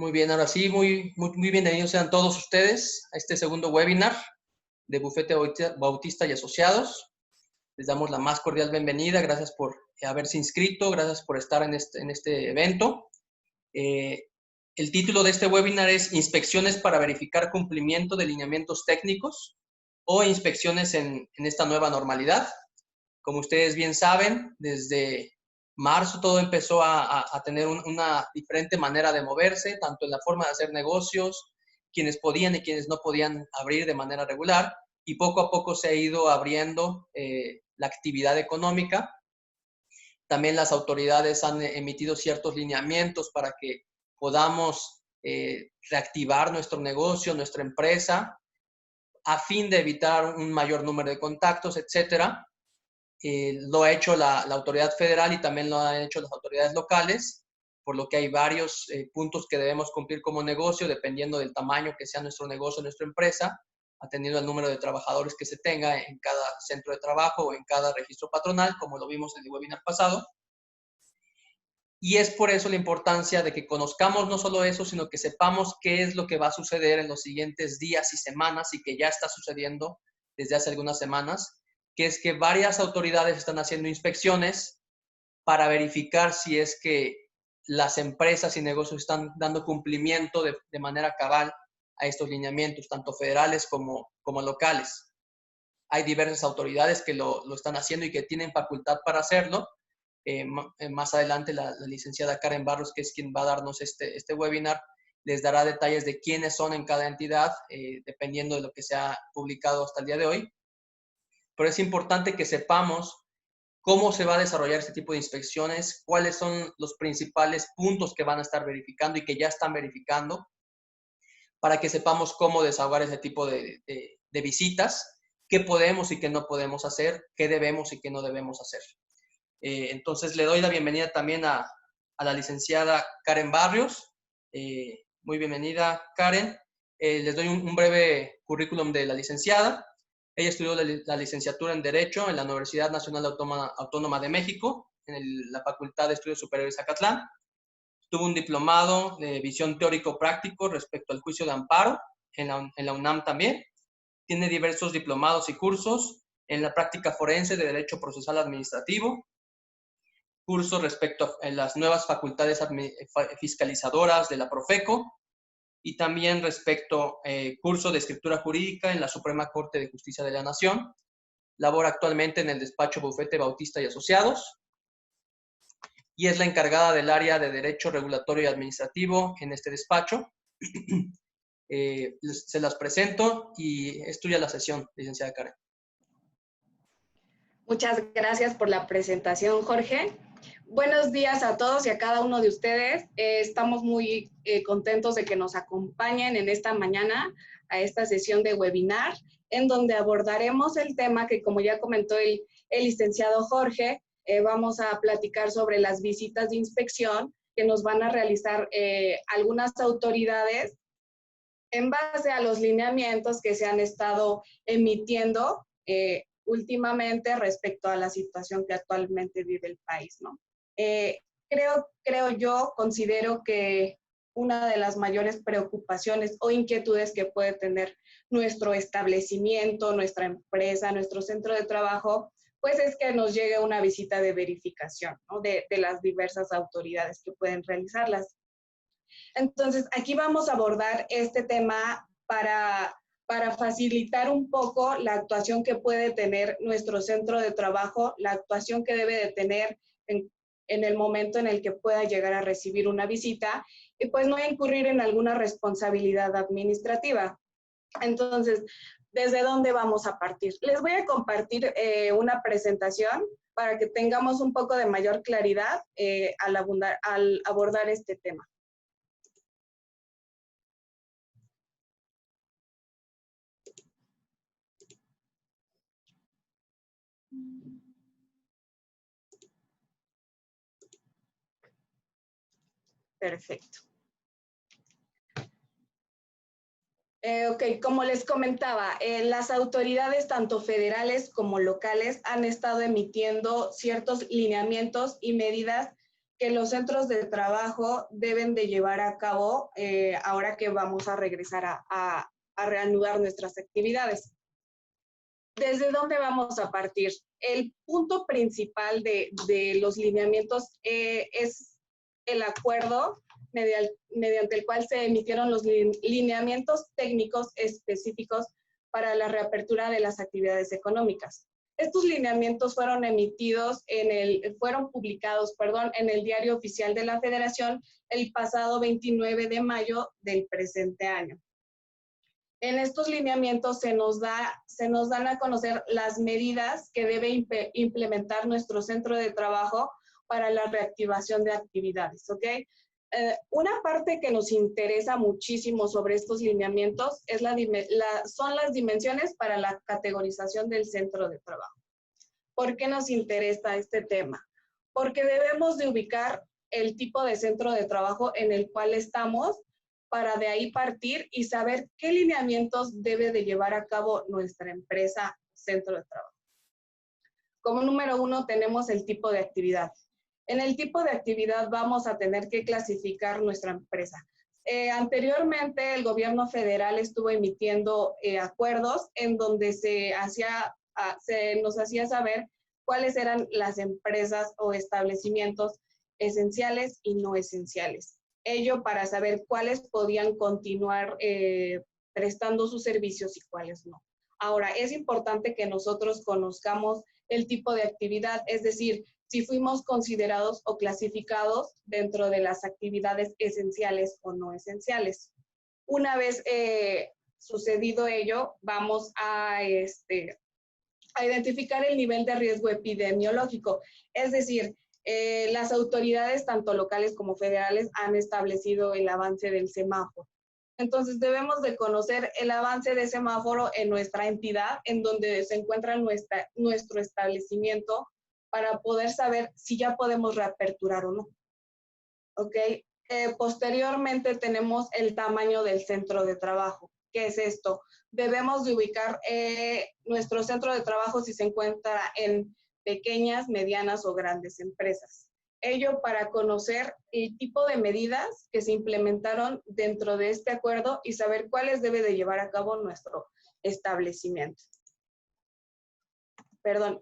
Muy bien, ahora sí, muy bienvenidos sean todos ustedes a este segundo webinar de Bufete Bautista y Asociados. Les damos la más cordial bienvenida, gracias por haberse inscrito, gracias por estar en este evento. El título de este webinar es Inspecciones para verificar cumplimiento de lineamientos técnicos o inspecciones en esta nueva normalidad. Como ustedes bien saben, desde marzo todo empezó a tener una diferente manera de moverse, tanto en la forma de hacer negocios, quienes podían y quienes no podían abrir de manera regular, y poco a poco se ha ido abriendo la actividad económica. También las autoridades han emitido ciertos lineamientos para que podamos reactivar nuestro negocio, nuestra empresa, a fin de evitar un mayor número de contactos, etcétera. Lo ha hecho la autoridad federal y también lo han hecho las autoridades locales, por lo que hay varios puntos que debemos cumplir como negocio, dependiendo del tamaño que sea nuestro negocio, nuestra empresa, atendiendo al número de trabajadores que se tenga en cada centro de trabajo o en cada registro patronal, como lo vimos en el webinar pasado. Y es por eso la importancia de que conozcamos no solo eso, sino que sepamos qué es lo que va a suceder en los siguientes días y semanas y que ya está sucediendo desde hace algunas semanas, que es que varias autoridades están haciendo inspecciones para verificar si es que las empresas y negocios están dando cumplimiento de manera cabal a estos lineamientos, tanto federales como locales. Hay diversas autoridades que lo están haciendo y que tienen facultad para hacerlo. Más adelante la licenciada Karen Barros, que es quien va a darnos este webinar, les dará detalles de quiénes son en cada entidad, dependiendo de lo que se ha publicado hasta el día de hoy. Pero es importante que sepamos cómo se va a desarrollar este tipo de inspecciones, cuáles son los principales puntos que van a estar verificando y que ya están verificando, para que sepamos cómo desahogar ese tipo de visitas, qué podemos y qué no podemos hacer, qué debemos y qué no debemos hacer. Entonces le doy la bienvenida también a la licenciada Karen Barrios. Muy bienvenida, Karen. Les doy un breve currículum de la licenciada. Ella estudió la licenciatura en Derecho en la Universidad Nacional Autónoma de México, en la Facultad de Estudios Superiores Zacatlán. Tuvo un diplomado de visión teórico-práctico respecto al juicio de amparo en la UNAM también. Tiene diversos diplomados y cursos en la práctica forense de Derecho Procesal Administrativo, cursos respecto a las nuevas facultades fiscalizadoras de la Profeco, y también respecto curso de escritura jurídica en la Suprema Corte de Justicia de la Nación. Labora actualmente en el despacho Bufete Bautista y Asociados y es la encargada del área de Derecho Regulatorio y Administrativo en este despacho. Se las presento y es tuya la sesión, licenciada Karen. Muchas gracias por la presentación, Jorge. Buenos días a todos y a cada uno de ustedes. Estamos muy contentos de que nos acompañen en esta mañana a esta sesión de webinar, en donde abordaremos el tema que, como ya comentó el licenciado Jorge, vamos a platicar sobre las visitas de inspección que nos van a realizar algunas autoridades en base a los lineamientos que se han estado emitiendo últimamente respecto a la situación que actualmente vive el país, ¿no? Considero que una de las mayores preocupaciones o inquietudes que puede tener nuestro establecimiento, nuestra empresa, nuestro centro de trabajo, pues es que nos llegue una visita de verificación, ¿no? de las diversas autoridades que pueden realizarlas. Entonces, aquí vamos a abordar este tema para facilitar un poco la actuación que puede tener nuestro centro de trabajo, la actuación que debe de tener en el momento en el que pueda llegar a recibir una visita y pues no incurrir en alguna responsabilidad administrativa. Entonces, ¿desde dónde vamos a partir? Les voy a compartir una presentación para que tengamos un poco de mayor claridad al abordar este tema. Perfecto. Ok, como les comentaba, las autoridades tanto federales como locales han estado emitiendo ciertos lineamientos y medidas que los centros de trabajo deben de llevar a cabo ahora que vamos a regresar a reanudar nuestras actividades. ¿Desde dónde vamos a partir? El punto principal de los lineamientos es el acuerdo mediante el cual se emitieron los lineamientos técnicos específicos para la reapertura de las actividades económicas. Estos lineamientos fueron publicados en el Diario Oficial de la Federación el pasado 29 de mayo del presente año. En estos lineamientos se nos dan a conocer las medidas que debe implementar nuestro centro de trabajo para la reactivación de actividades, ¿ok? Una parte que nos interesa muchísimo sobre estos lineamientos son las dimensiones para la categorización del centro de trabajo. ¿Por qué nos interesa este tema? Porque debemos de ubicar el tipo de centro de trabajo en el cual estamos para de ahí partir y saber qué lineamientos debe de llevar a cabo nuestra empresa centro de trabajo. Como número 1 tenemos el tipo de actividad. En el tipo de actividad vamos a tener que clasificar nuestra empresa. Anteriormente el gobierno federal estuvo emitiendo acuerdos en donde se nos hacía saber cuáles eran las empresas o establecimientos esenciales y no esenciales. Ello para saber cuáles podían continuar prestando sus servicios y cuáles no. Ahora, es importante que nosotros conozcamos el tipo de actividad, es decir, si fuimos considerados o clasificados dentro de las actividades esenciales o no esenciales. Una vez sucedido ello, vamos a identificar el nivel de riesgo epidemiológico, es decir, las autoridades, tanto locales como federales, han establecido el avance del semáforo. Entonces, debemos de conocer el avance de semáforo en nuestra entidad, en donde se encuentra nuestro establecimiento, para poder saber si ya podemos reaperturar o no. ¿Ok? Posteriormente tenemos el tamaño del centro de trabajo. ¿Qué es esto? Debemos de ubicar nuestro centro de trabajo si se encuentra en pequeñas, medianas o grandes empresas. Ello para conocer el tipo de medidas que se implementaron dentro de este acuerdo y saber cuáles debe de llevar a cabo nuestro establecimiento.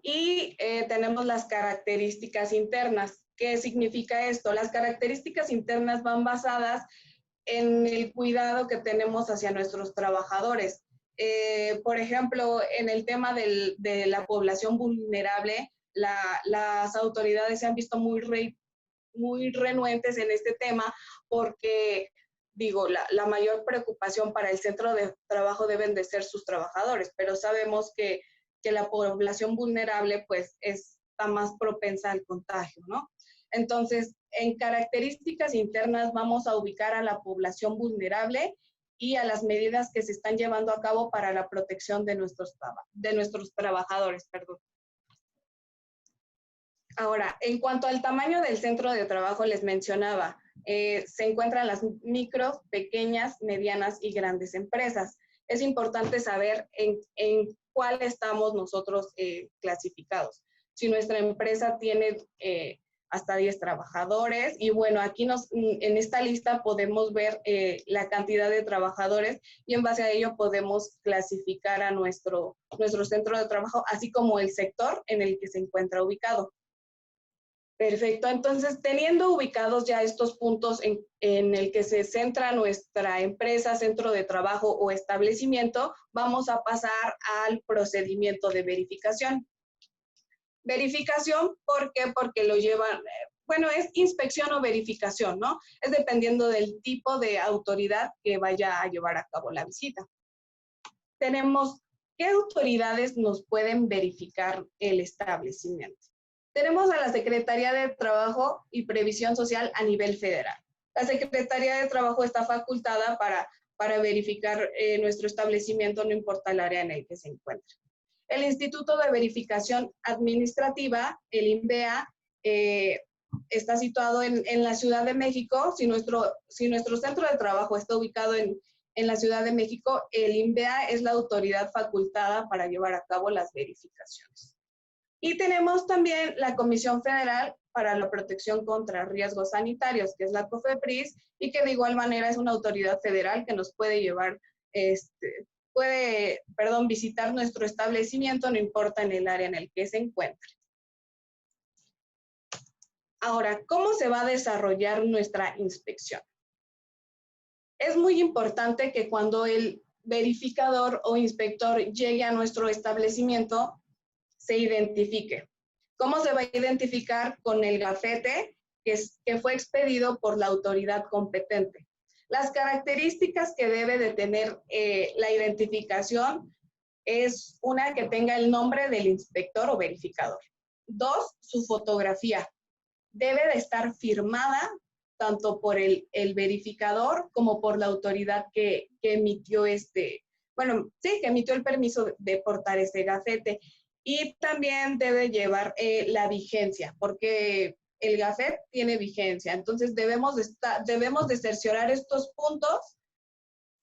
Y tenemos las características internas. ¿Qué significa esto? Las características internas van basadas en el cuidado que tenemos hacia nuestros trabajadores. Por ejemplo, en el tema de la población vulnerable, las autoridades se han visto muy renuentes en este tema porque, la mayor preocupación para el centro de trabajo deben de ser sus trabajadores, pero sabemos que la población vulnerable pues está más propensa al contagio, ¿no? Entonces, en características internas vamos a ubicar a la población vulnerable y a las medidas que se están llevando a cabo para la protección de nuestros trabajadores. Ahora, en cuanto al tamaño del centro de trabajo, les mencionaba, se encuentran las micro, pequeñas, medianas y grandes empresas. Es importante saber en cuál estamos nosotros clasificados. Si nuestra empresa tiene hasta 10 trabajadores, y bueno, aquí en esta lista podemos ver la cantidad de trabajadores y en base a ello podemos clasificar a nuestro centro de trabajo, así como el sector en el que se encuentra ubicado. Perfecto, entonces teniendo ubicados ya estos puntos en el que se centra nuestra empresa, centro de trabajo o establecimiento, vamos a pasar al procedimiento de verificación. Verificación, ¿por qué? Porque lo llevan, es inspección o verificación, ¿no? Es dependiendo del tipo de autoridad que vaya a llevar a cabo la visita. Tenemos, ¿qué autoridades nos pueden verificar el establecimiento? Tenemos a la Secretaría de Trabajo y Previsión Social a nivel federal. La Secretaría de Trabajo está facultada para verificar nuestro establecimiento, no importa el área en el que se encuentre. El Instituto de Verificación Administrativa, el INVEA, está situado en la Ciudad de México. Si nuestro centro de trabajo está ubicado en la Ciudad de México, el INVEA es la autoridad facultada para llevar a cabo las verificaciones. Y tenemos también la Comisión Federal para la Protección contra Riesgos Sanitarios, que es la COFEPRIS, y que de igual manera es una autoridad federal que nos puede llevar, visitar nuestro establecimiento, no importa en el área en el que se encuentre. Ahora, ¿cómo se va a desarrollar nuestra inspección? Es muy importante que cuando el verificador o inspector llegue a nuestro establecimiento, se identifique. ¿Cómo se va a identificar? Con el gafete que fue expedido por la autoridad competente. Las características que debe de tener la identificación es una, que tenga el nombre del inspector o verificador. 2, su fotografía. Debe de estar firmada tanto por el verificador como por la autoridad que emitió que emitió el permiso de portar este gafete. Y también debe llevar la vigencia, porque el gafete tiene vigencia. Entonces debemos de cerciorar estos puntos,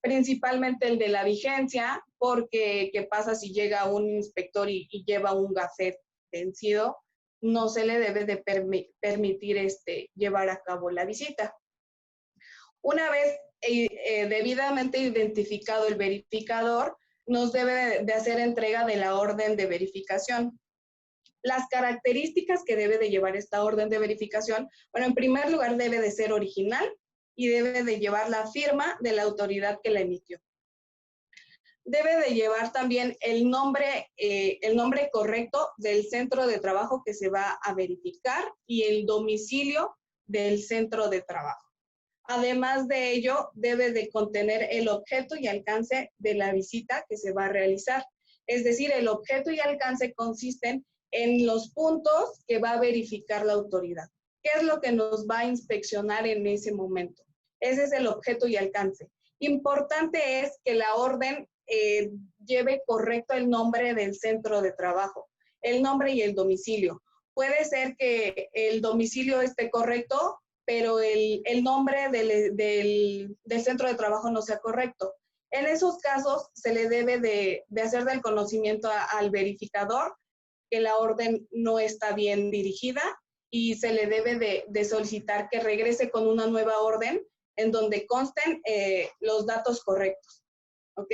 principalmente el de la vigencia, porque ¿qué pasa si llega un inspector y lleva un gafete vencido? No se le debe de permitir llevar a cabo la visita. Una vez debidamente identificado el verificador, nos debe de hacer entrega de la orden de verificación. Las características que debe de llevar esta orden de verificación, bueno, en primer lugar debe de ser original y debe de llevar la firma de la autoridad que la emitió. Debe de llevar también el nombre correcto del centro de trabajo que se va a verificar y el domicilio del centro de trabajo. Además de ello, debe de contener el objeto y alcance de la visita que se va a realizar. Es decir, el objeto y alcance consisten en los puntos que va a verificar la autoridad. ¿Qué es lo que nos va a inspeccionar en ese momento? Ese es el objeto y alcance. Importante es que la orden lleve correcto el nombre del centro de trabajo, el nombre y el domicilio. Puede ser que el domicilio esté correcto, pero el nombre del centro de trabajo no sea correcto. En esos casos se le debe de hacer del conocimiento al verificador que la orden no está bien dirigida y se le debe de solicitar que regrese con una nueva orden en donde consten los datos correctos. ¿Ok?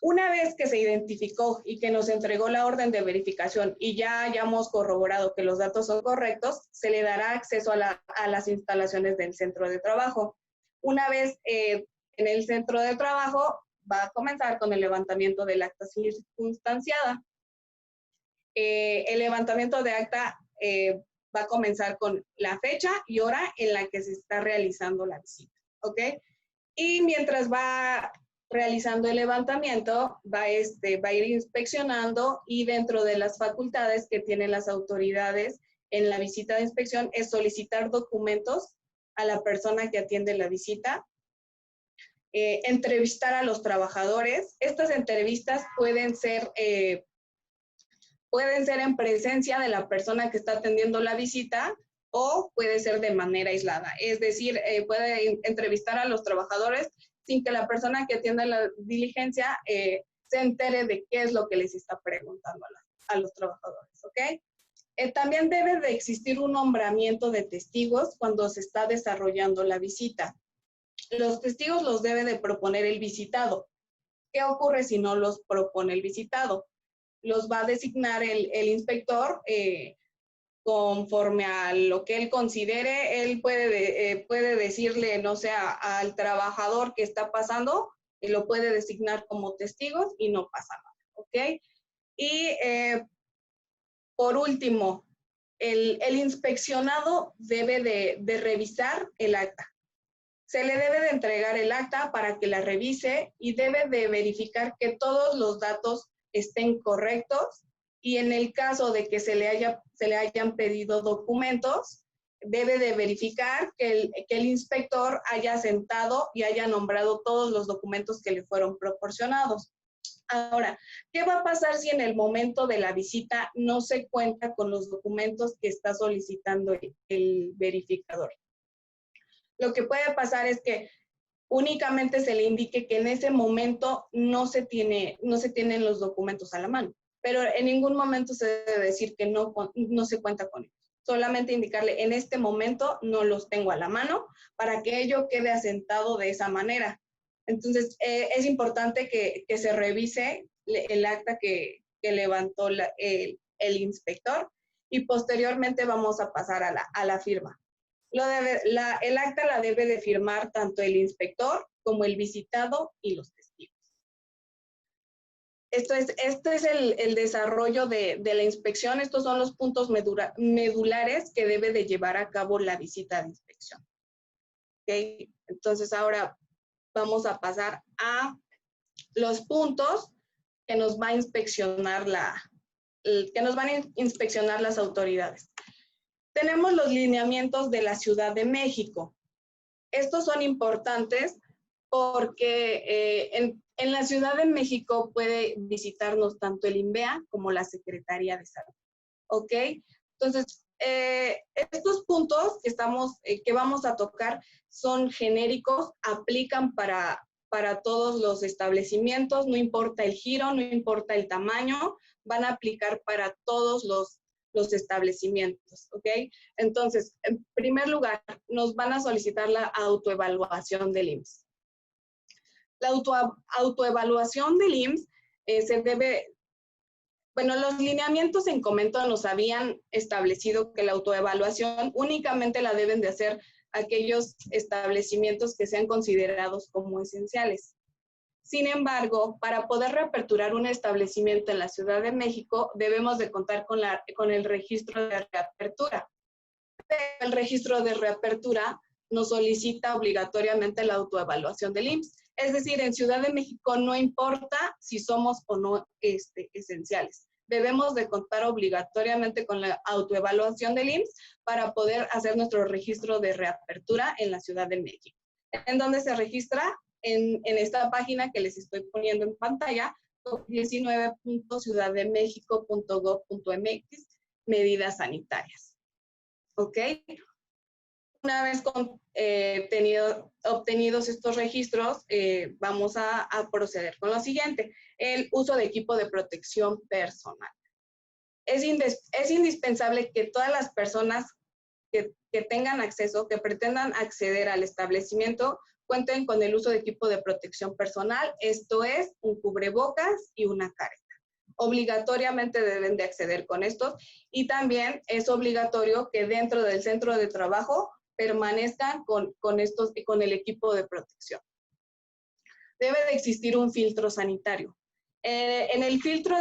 Una vez que se identificó y que nos entregó la orden de verificación y ya hayamos corroborado que los datos son correctos, se le dará acceso a las instalaciones del centro de trabajo. Una vez en el centro de trabajo, va a comenzar con el levantamiento del acta circunstanciada. El levantamiento de acta va a comenzar con la fecha y hora en la que se está realizando la visita. ¿Ok? Y mientras va realizando el levantamiento, va a ir inspeccionando, y dentro de las facultades que tienen las autoridades en la visita de inspección es solicitar documentos a la persona que atiende la visita, entrevistar a los trabajadores. Estas entrevistas pueden ser en presencia de la persona que está atendiendo la visita o puede ser de manera aislada. Es decir, puede entrevistar a los trabajadores sin que la persona que atienda la diligencia se entere de qué es lo que les está preguntando a los trabajadores, ¿ok? También debe de existir un nombramiento de testigos cuando se está desarrollando la visita. Los testigos los debe de proponer el visitado. ¿Qué ocurre si no los propone el visitado? Los va a designar el inspector conforme a lo que él considere. Él puede decirle, no sé, al trabajador que está pasando, y lo puede designar como testigos y no pasa nada, ¿ok? Y por último, el inspeccionado debe de revisar el acta. Se le debe de entregar el acta para que la revise y debe de verificar que todos los datos estén correctos, y en el caso de que se le hayan pedido documentos, debe de verificar que el inspector haya sentado y haya nombrado todos los documentos que le fueron proporcionados. Ahora, ¿qué va a pasar si en el momento de la visita no se cuenta con los documentos que está solicitando el verificador? Lo que puede pasar es que únicamente se le indique que en ese momento no se tienen los documentos a la mano. pero en ningún momento se debe decir que no se cuenta con ellos. Solamente indicarle, en este momento no los tengo a la mano, para que ello quede asentado de esa manera. Entonces, es importante que se revise el acta que levantó el inspector, y posteriormente vamos a pasar a la firma. El acta la debe de firmar tanto el inspector como el visitado y los testigos. Este es el desarrollo de la inspección. Estos son los puntos medulares que debe de llevar a cabo la visita de inspección. ¿Okay? Entonces ahora vamos a pasar a los puntos que nos va a inspeccionar las autoridades. Tenemos los lineamientos de la Ciudad de México. Estos son importantes porque en la Ciudad de México puede visitarnos tanto el INVEA como la Secretaría de Salud. ¿Ok? Entonces, estos puntos que vamos a tocar son genéricos, aplican para todos los establecimientos, no importa el giro, no importa el tamaño, van a aplicar para todos los establecimientos, ¿ok? Entonces, en primer lugar, nos van a solicitar la autoevaluación del IMSS. La autoevaluación del IMSS los lineamientos en Comento nos habían establecido que la autoevaluación únicamente la deben de hacer aquellos establecimientos que sean considerados como esenciales. Sin embargo, para poder reaperturar un establecimiento en la Ciudad de México, debemos de contar con el registro de reapertura. Pero el registro de reapertura nos solicita obligatoriamente la autoevaluación del IMSS. Es decir, en Ciudad de México no importa si somos o no esenciales. Debemos de contar obligatoriamente con la autoevaluación del IMSS para poder hacer nuestro registro de reapertura en la Ciudad de México. ¿En dónde se registra? En esta página que les estoy poniendo en pantalla, 19.ciudaddemexico.gov.mx, medidas sanitarias. ¿Ok? Una vez obtenidos estos registros, vamos a proceder con lo siguiente: el uso de equipo de protección personal. Es indispensable que todas las personas que tengan acceso, que pretendan acceder al establecimiento, cuenten con el uso de equipo de protección personal, esto es, un cubrebocas y una careta. Obligatoriamente deben de acceder con estos, y también es obligatorio que dentro del centro de trabajo permanezcan con el equipo de protección. Debe de existir un filtro sanitario. En el filtro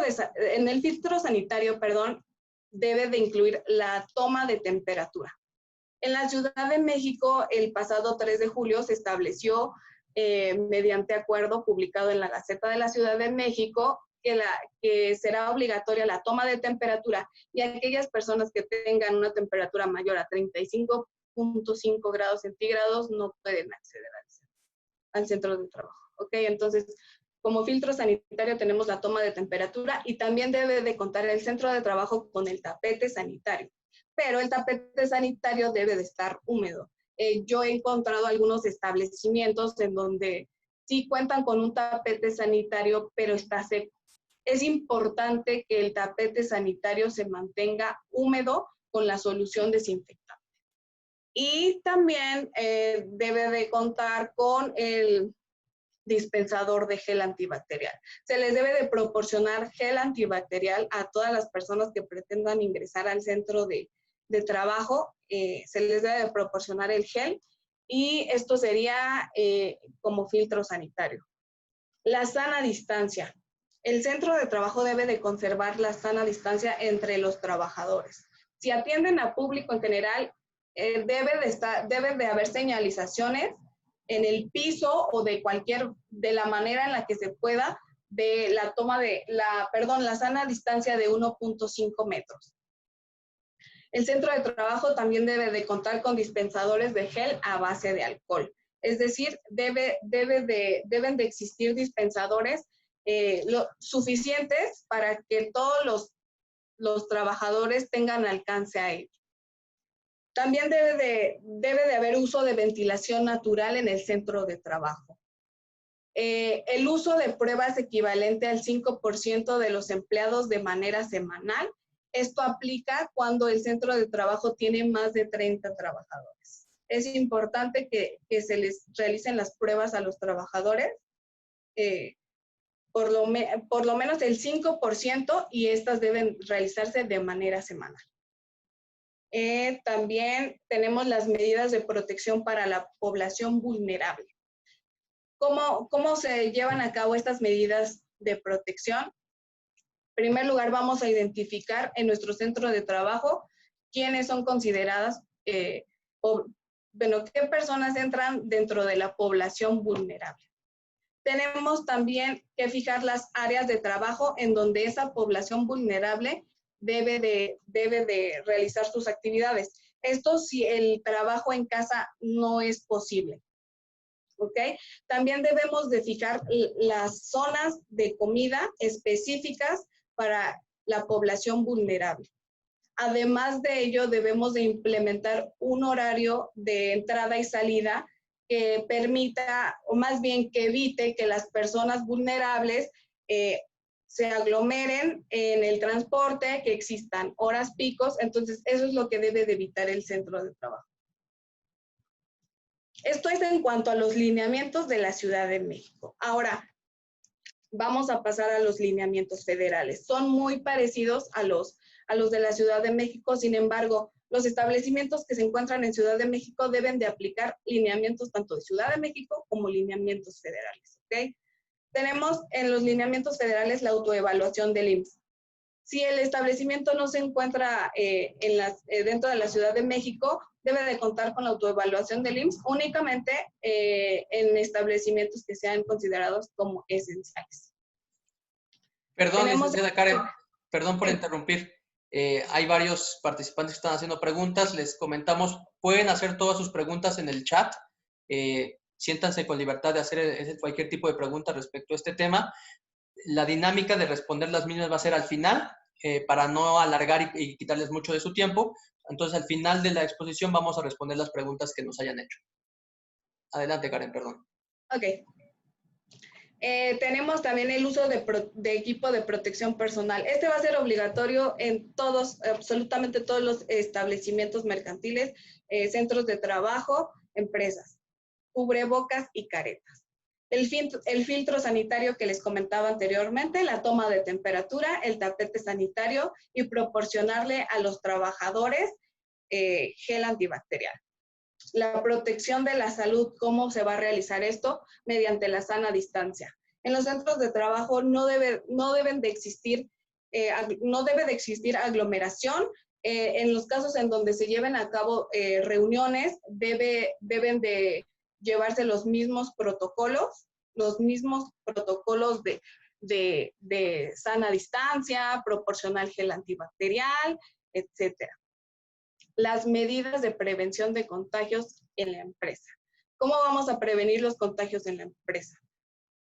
sanitario, debe de incluir la toma de temperatura. En la Ciudad de México, el pasado 3 de julio se estableció, mediante acuerdo publicado en la Gaceta de la Ciudad de México, que será obligatoria la toma de temperatura, y aquellas personas que tengan una temperatura mayor a 35.5 grados centígrados no pueden acceder al centro de trabajo. ¿Ok? Entonces, como filtro sanitario tenemos la toma de temperatura, y también debe de contar el centro de trabajo con el tapete sanitario. Pero el tapete sanitario debe de estar húmedo. Yo he encontrado algunos establecimientos en donde sí cuentan con un tapete sanitario, pero está seco. Es importante que el tapete sanitario se mantenga húmedo con la solución desinfectante. Y también debe de contar con el dispensador de gel antibacterial. Se les debe de proporcionar gel antibacterial a todas las personas que pretendan ingresar al centro de trabajo. Se les debe de proporcionar el gel, y esto sería como filtro sanitario. La sana distancia. El centro de trabajo debe de conservar la sana distancia entre los trabajadores. Si atienden a público en general, deben de haber señalizaciones en el piso o de la manera en la que se pueda, de la la sana distancia de 1.5 metros. El centro de trabajo también debe de contar con dispensadores de gel a base de alcohol. Es decir, deben de existir dispensadores suficientes para que todos los trabajadores tengan alcance a ello. También debe de haber uso de ventilación natural en el centro de trabajo. El uso de pruebas equivalente al 5% de los empleados de manera semanal. Esto aplica cuando el centro de trabajo tiene más de 30 trabajadores. Es importante que se les realicen las pruebas a los trabajadores, por lo menos el 5%, y estas deben realizarse de manera semanal. También tenemos las medidas de protección para la población vulnerable. ¿Cómo se llevan a cabo estas medidas de protección? En primer lugar, vamos a identificar en nuestro centro de trabajo quiénes son consideradas, qué personas entran dentro de la población vulnerable. Tenemos también que fijar las áreas de trabajo en donde esa población vulnerable debe de realizar sus actividades. Esto si el trabajo en casa no es posible. ¿Ok? También debemos de fijar las zonas de comida específicas para la población vulnerable. Además de ello, debemos de implementar un horario de entrada y salida que permita, o más bien que evite que las personas vulnerables se aglomeren en el transporte, que existan horas picos. Entonces, eso es lo que debe de evitar el centro de trabajo. Esto es en cuanto a los lineamientos de la Ciudad de México. Ahora, vamos a pasar a los lineamientos federales. Son muy parecidos a los de la Ciudad de México. Sin embargo, los establecimientos que se encuentran en Ciudad de México deben de aplicar lineamientos tanto de Ciudad de México como lineamientos federales. ¿Ok? Tenemos en los lineamientos federales la autoevaluación del IMSS. Si el establecimiento no se encuentra dentro de la Ciudad de México, debe de contar con la autoevaluación del IMSS únicamente en establecimientos que sean considerados como esenciales. Perdón, licenciada Karen, perdón por interrumpir. Hay varios participantes que están haciendo preguntas. Les comentamos, pueden hacer todas sus preguntas en el chat. Siéntanse con libertad de hacer cualquier tipo de pregunta respecto a este tema. La dinámica de responder las mismas va a ser al final, para no alargar y quitarles mucho de su tiempo. Entonces, al final de la exposición vamos a responder las preguntas que nos hayan hecho. Adelante, Karen, perdón. Ok. Tenemos también el uso de equipo de protección personal. Este va a ser obligatorio en absolutamente todos los establecimientos mercantiles, centros de trabajo, empresas. Cubrebocas y caretas. El filtro sanitario que les comentaba anteriormente, la toma de temperatura, el tapete sanitario y proporcionarle a los trabajadores gel antibacterial. La protección de la salud, ¿cómo se va a realizar esto? Mediante la sana distancia. En los centros de trabajo no debe de existir aglomeración. En los casos en donde se lleven a cabo reuniones, deben de llevarse los mismos protocolos de sana distancia, proporcionar gel antibacterial, etcétera. Las medidas de prevención de contagios en la empresa. ¿Cómo vamos a prevenir los contagios en la empresa?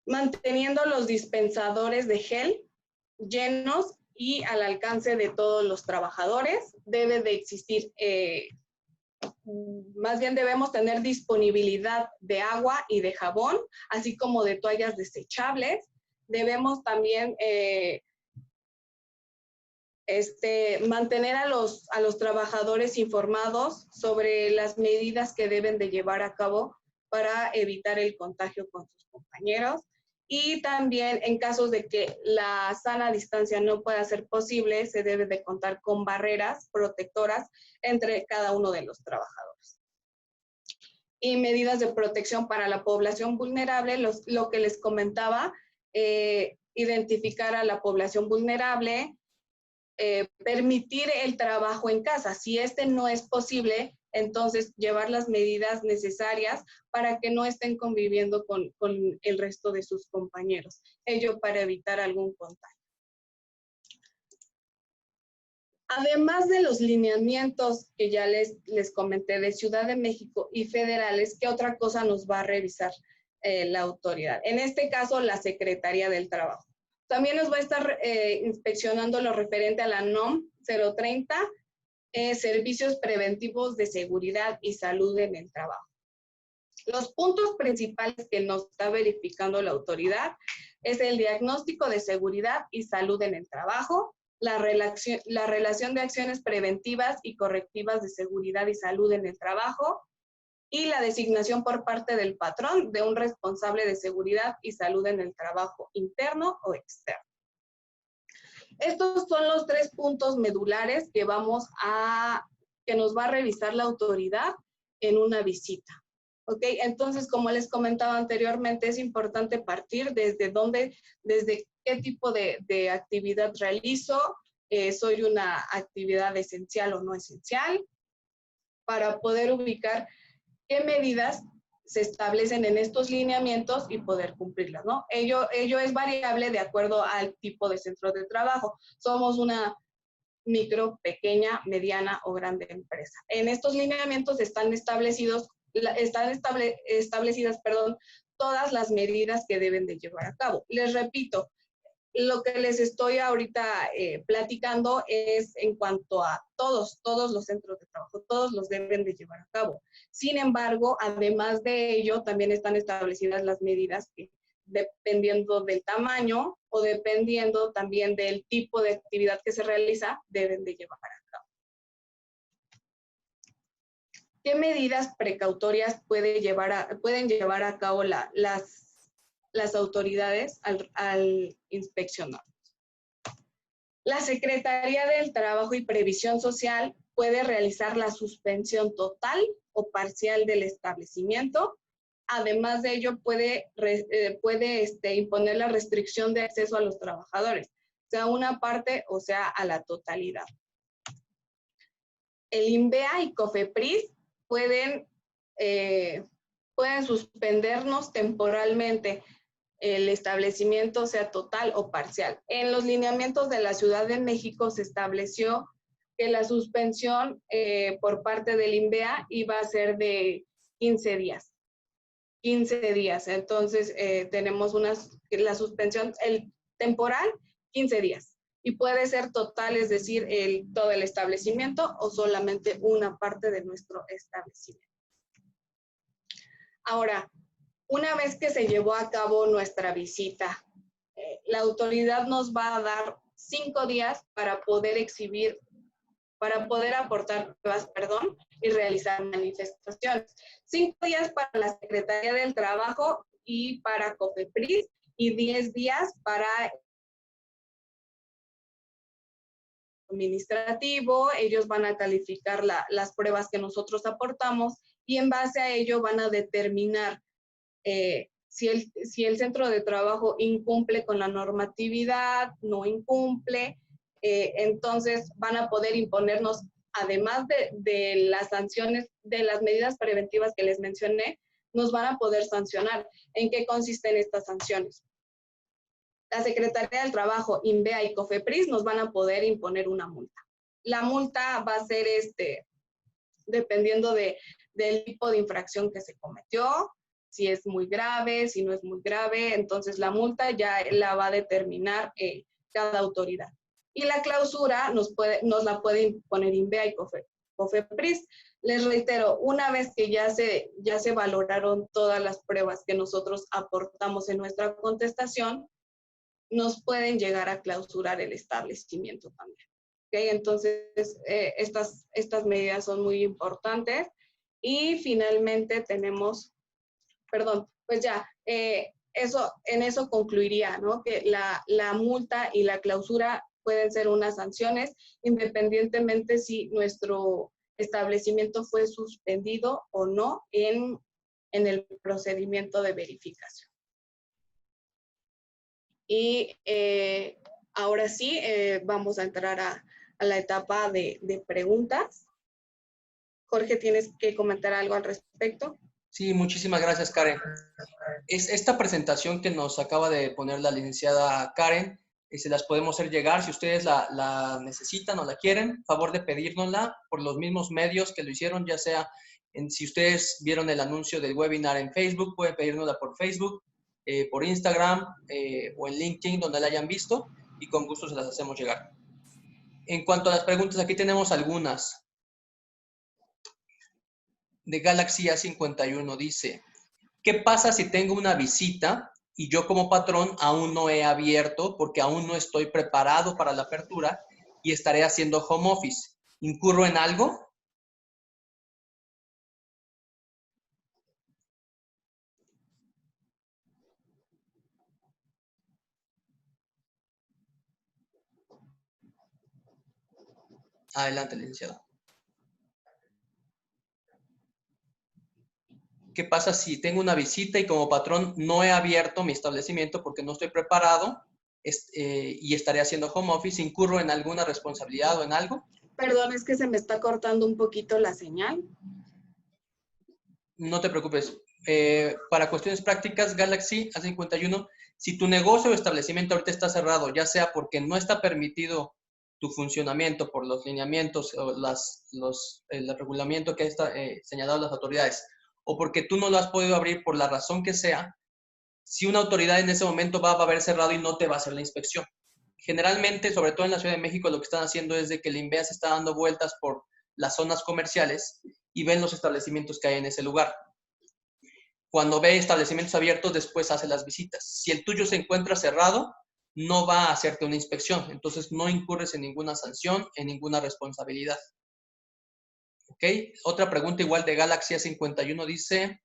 Manteniendo los dispensadores de gel llenos y al alcance de todos los trabajadores. Debe de existir, más bien debemos tener disponibilidad de agua y de jabón, así como de toallas desechables. Debemos también mantener a los trabajadores informados sobre las medidas que deben de llevar a cabo para evitar el contagio con sus compañeros. Y también en casos de que la sana distancia no pueda ser posible, se debe de contar con barreras protectoras entre cada uno de los trabajadores. Y medidas de protección para la población vulnerable, lo que les comentaba, identificar a la población vulnerable, permitir el trabajo en casa. Si no es posible, entonces llevar las medidas necesarias para que no estén conviviendo con el resto de sus compañeros. Ello para evitar algún contagio. Además de los lineamientos que ya les comenté de Ciudad de México y federales, ¿qué otra cosa nos va a revisar la autoridad? En este caso, la Secretaría del Trabajo. También nos va a estar inspeccionando lo referente a la NOM 030, servicios preventivos de seguridad y salud en el trabajo. Los puntos principales que nos está verificando la autoridad es el diagnóstico de seguridad y salud en el trabajo, la relación de acciones preventivas y correctivas de seguridad y salud en el trabajo, y la designación por parte del patrón de un responsable de seguridad y salud en el trabajo interno o externo. Estos son los 3 puntos medulares que que nos va a revisar la autoridad en una visita. ¿Ok? Entonces, como les comentaba anteriormente, es importante partir desde qué tipo de actividad realizo, soy una actividad esencial o no esencial, para poder ubicar qué medidas se establecen en estos lineamientos y poder cumplirlas, ¿no? Ello es variable de acuerdo al tipo de centro de trabajo. Somos una micro, pequeña, mediana o grande empresa. En estos lineamientos están establecidas, todas las medidas que deben de llevar a cabo. Les repito, lo que les estoy ahorita platicando es en cuanto a todos los centros de trabajo, todos los deben de llevar a cabo. Sin embargo, además de ello, también están establecidas las medidas que, dependiendo del tamaño o dependiendo también del tipo de actividad que se realiza, deben de llevar a cabo. ¿Qué medidas precautorias pueden llevar a cabo las autoridades al inspeccionar? La Secretaría del Trabajo y Previsión Social puede realizar la suspensión total o parcial del establecimiento. Además de ello, puede imponer la restricción de acceso a los trabajadores, sea una parte o sea a la totalidad. El INVEA y COFEPRIS pueden suspendernos temporalmente el establecimiento, sea total o parcial. En los lineamientos de la Ciudad de México se estableció que la suspensión por parte del INVEA iba a ser de 15 días. 15 días. Entonces, tenemos la suspensión, el temporal, 15 días. Y puede ser total, es decir, todo el establecimiento o solamente una parte de nuestro establecimiento. Ahora, una vez que se llevó a cabo nuestra visita, la autoridad nos va a dar 5 días para poder aportar pruebas, y realizar manifestaciones. 5 días para la Secretaría del Trabajo y para COFEPRIS y 10 días para administrativo. Ellos van a calificar las pruebas que nosotros aportamos y en base a ello van a determinar si el centro de trabajo incumple con la normatividad, no incumple. Entonces van a poder imponernos, además de las sanciones, de las medidas preventivas que les mencioné, nos van a poder sancionar. ¿En qué consisten estas sanciones? La Secretaría del Trabajo, INVEA y COFEPRIS nos van a poder imponer una multa. La multa va a ser dependiendo del tipo de infracción que se cometió, si es muy grave, si no es muy grave, entonces la multa ya la va a determinar cada autoridad. Y la clausura nos la puede imponer INVEA y COFEPRIS. Les reitero, una vez que ya se valoraron todas las pruebas que nosotros aportamos en nuestra contestación, nos pueden llegar a clausurar el establecimiento también. ¿Okay? Entonces, estas medidas son muy importantes. Y finalmente tenemos, pues ya, en eso concluiría, ¿no? Que la multa y la clausura pueden ser unas sanciones, independientemente si nuestro establecimiento fue suspendido o no en el procedimiento de verificación. Y ahora sí, vamos a entrar a la etapa de preguntas. Jorge, ¿tienes que comentar algo al respecto? Sí, muchísimas gracias, Karen. Esta presentación que nos acaba de poner la licenciada Karen, se las podemos hacer llegar si ustedes la necesitan o la quieren. Favor de pedírnosla por los mismos medios que lo hicieron, ya sea si ustedes vieron el anuncio del webinar en Facebook, pueden pedírnosla por Facebook, por Instagram o en LinkedIn, donde la hayan visto, y con gusto se las hacemos llegar. En cuanto a las preguntas, aquí tenemos algunas. De Galaxy A51 dice, ¿Qué pasa si tengo una visita y yo como patrón aún no he abierto porque aún no estoy preparado para la apertura y estaré haciendo home office? ¿Incurro en algo? Adelante, licenciado. ¿Qué pasa si tengo una visita y como patrón no he abierto mi establecimiento porque no estoy preparado y estaré haciendo home office? ¿Incurro en alguna responsabilidad o en algo? Perdón, es que se me está cortando un poquito la señal. No te preocupes. Para cuestiones prácticas, Galaxy A51, si tu negocio o establecimiento ahorita está cerrado, ya sea porque no está permitido tu funcionamiento por los lineamientos o el regulamiento que está señalado las autoridades, o porque tú no lo has podido abrir por la razón que sea, si una autoridad en ese momento va a haber cerrado y no te va a hacer la inspección. Generalmente, sobre todo en la Ciudad de México, lo que están haciendo es de que el INVEA está dando vueltas por las zonas comerciales y ven los establecimientos que hay en ese lugar. Cuando ve establecimientos abiertos, después hace las visitas. Si el tuyo se encuentra cerrado, no va a hacerte una inspección. Entonces, no incurres en ninguna sanción, en ninguna responsabilidad. ¿Ok? Otra pregunta igual de Galaxy A51 dice,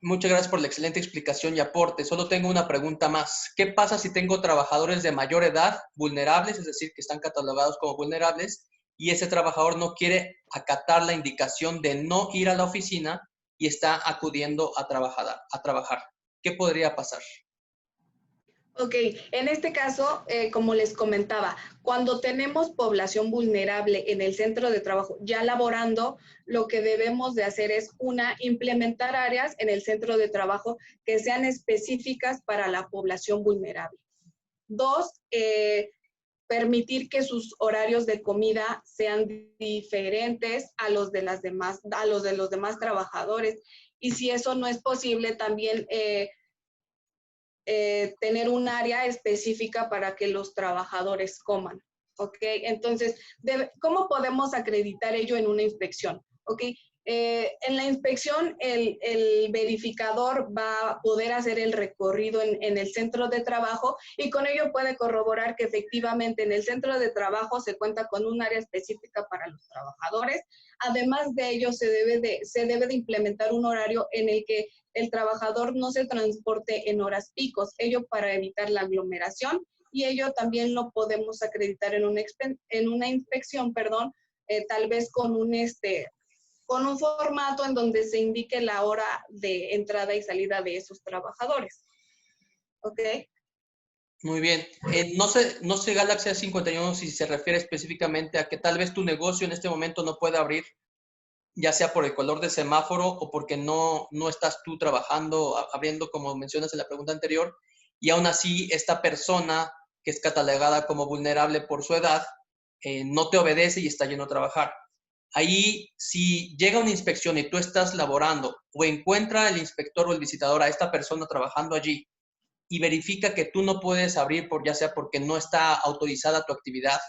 muchas gracias por la excelente explicación y aporte. Solo tengo una pregunta más. ¿Qué pasa si tengo trabajadores de mayor edad, vulnerables, es decir, que están catalogados como vulnerables, y ese trabajador no quiere acatar la indicación de no ir a la oficina y está acudiendo a trabajar? ¿Qué podría pasar? Ok, en este caso, como les comentaba, cuando tenemos población vulnerable en el centro de trabajo ya laborando, lo que debemos de hacer es, una, implementar áreas en el centro de trabajo que sean específicas para la población vulnerable. Dos, permitir que sus horarios de comida sean diferentes a los de los demás trabajadores. Y si eso no es posible, también tener un área específica para que los trabajadores coman. ¿Ok? Entonces, ¿cómo podemos acreditar ello en una inspección? ¿Ok? En la inspección, el verificador va a poder hacer el recorrido en el centro de trabajo y con ello puede corroborar que efectivamente en el centro de trabajo se cuenta con un área específica para los trabajadores. Además de ello, se debe de implementar un horario en el que el trabajador no se transporte en horas picos, ello para evitar la aglomeración, y ello también lo podemos acreditar en una inspección, perdón, tal vez con un formato en donde se indique la hora de entrada y salida de esos trabajadores. ¿Ok? Muy bien. No sé Galaxy A51 si se refiere específicamente a que tal vez tu negocio en este momento no pueda abrir, ya sea por el color de semáforo o porque no estás tú trabajando, abriendo, como mencionas en la pregunta anterior, y aún así esta persona que es catalogada como vulnerable por su edad, no te obedece y está yendo a trabajar. Ahí, si llega una inspección y tú estás laborando o encuentra el inspector o el visitador a esta persona trabajando allí y verifica que tú no puedes abrir, ya sea porque no está autorizada tu actividad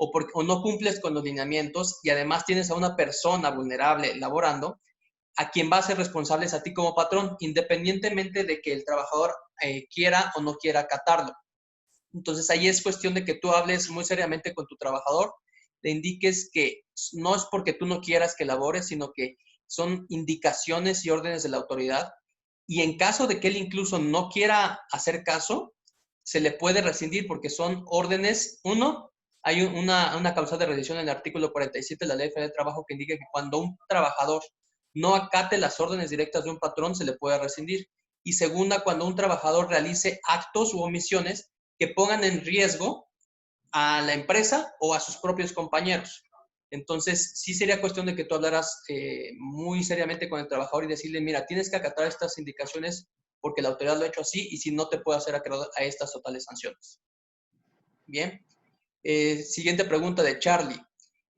o no cumples con los lineamientos y además tienes a una persona vulnerable laborando, a quien va a ser responsable es a ti como patrón, independientemente de que el trabajador quiera o no quiera acatarlo. Entonces ahí es cuestión de que tú hables muy seriamente con tu trabajador, le indiques que no es porque tú no quieras que labore, sino que son indicaciones y órdenes de la autoridad. Y en caso de que él incluso no quiera hacer caso, se le puede rescindir porque son órdenes. Uno, hay una causal de rescisión en el artículo 47 de la Ley Federal de Trabajo que indica que cuando un trabajador no acate las órdenes directas de un patrón, se le puede rescindir. Y segunda, cuando un trabajador realice actos u omisiones que pongan en riesgo a la empresa o a sus propios compañeros. Entonces, sí sería cuestión de que tú hablaras muy seriamente con el trabajador y decirle, mira, tienes que acatar estas indicaciones porque la autoridad lo ha hecho así y si no te puede hacer acreedor a estas totales sanciones. Bien. Siguiente pregunta de Charlie.